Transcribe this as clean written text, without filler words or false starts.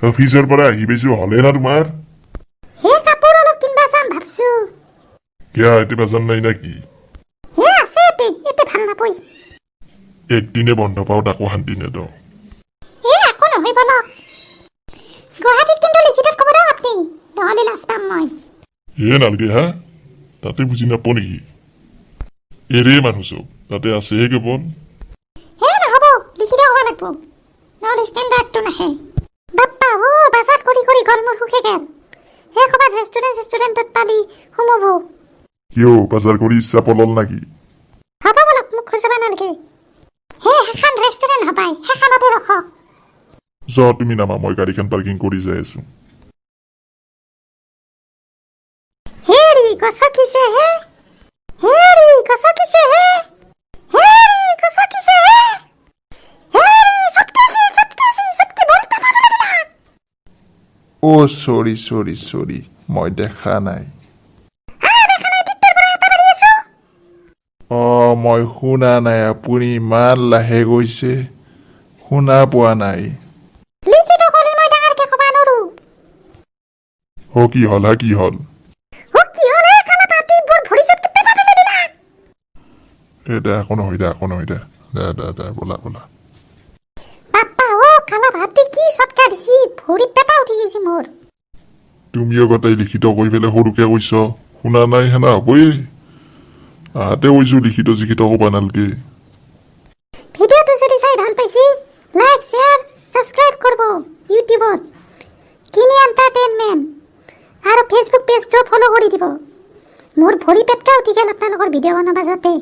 অফিচৰ পৰা আহি পাইছো হলে না তোমাৰ হে কাপোৰ অলপ কিনবা যাম ভাবছো কিয়া এতে বাজাৰ নাই নাকি হে আছে এতে ভাল নাপই একদিনে বন্ধ পাও তাকো শান্তি নেদ হে একো নহয় বলক গুৱাহাটীত কিন্তু লিখিতত ক'ব দাও আপুনি নহ'লে লাজ পাম মই হে নালগে হা তাতে বুজি নাপ নেকি এৰে মানুহ চব তাতে আছেহে কেৱল হে নহ'ব লিখিত ক'ব লাগিব নহ'লে ষ্টেণ্ডাৰ্ডটো নাহে বাপ্পা বাজাৰ কৰি গল মোৰ সুখে গেল হে ক'বাত ৰেষ্টুৰেণ্টত পালি সোমাব কিয় বাজাৰ কৰি ইচ্ছা পলল নাকি হ'ব বলক মোক খুজাবা নালগে হে সেইখন ৰেষ্টুৰেণ্ট হবাই সেইখনতে ৰখক যোৱা তুমি নামা মই গাড়ীখন পাৰ্কিং কৰি যাই আছো হেৰি গছকিছে হে হেৰি গছকিছে হে হেৰি গছকিছে হে হেৰি চটকি বল পেটা তুলে দিলা অ' চৰি মই দেখা নাই অ' মই শুনা নাই আপুনি ইমান লাহে গৈছে শুনা পোৱা নাই লিখিত কৰি মই ডাঙৰকে ক'বা নৰো কি হল কি হল কি হ'ল হে কালা পাতি বৰ ভৰি চটকি পেটা তুলে দিলা দে একো নহয় দে দে বলা বাপ্পা কালা ভাতি কি চটকা দিছি ভৰি পেটা উঠি গৈছে মোৰ তুমিও গোটাই লিখিত কৈ পেলাই সৰুকে কৈছ শুনা নাই হেনা হবই আহাতে কৈছো লিখিত জিখিত ক'বা নালগে ভিডিঅ'টো যদি চাই ভাল পাইছি লাইক শেয়ার সাবস্ক্রাইব করব ইউটিউবত কিনি এন্টারটেইনমেন্ট আর ফেসবুক পেজটো ফলো কৰি দিব মোৰ ভৰি পেটকা উঠি গেল আপোনালোকৰ ভিডিঅ' বনাবা যাতে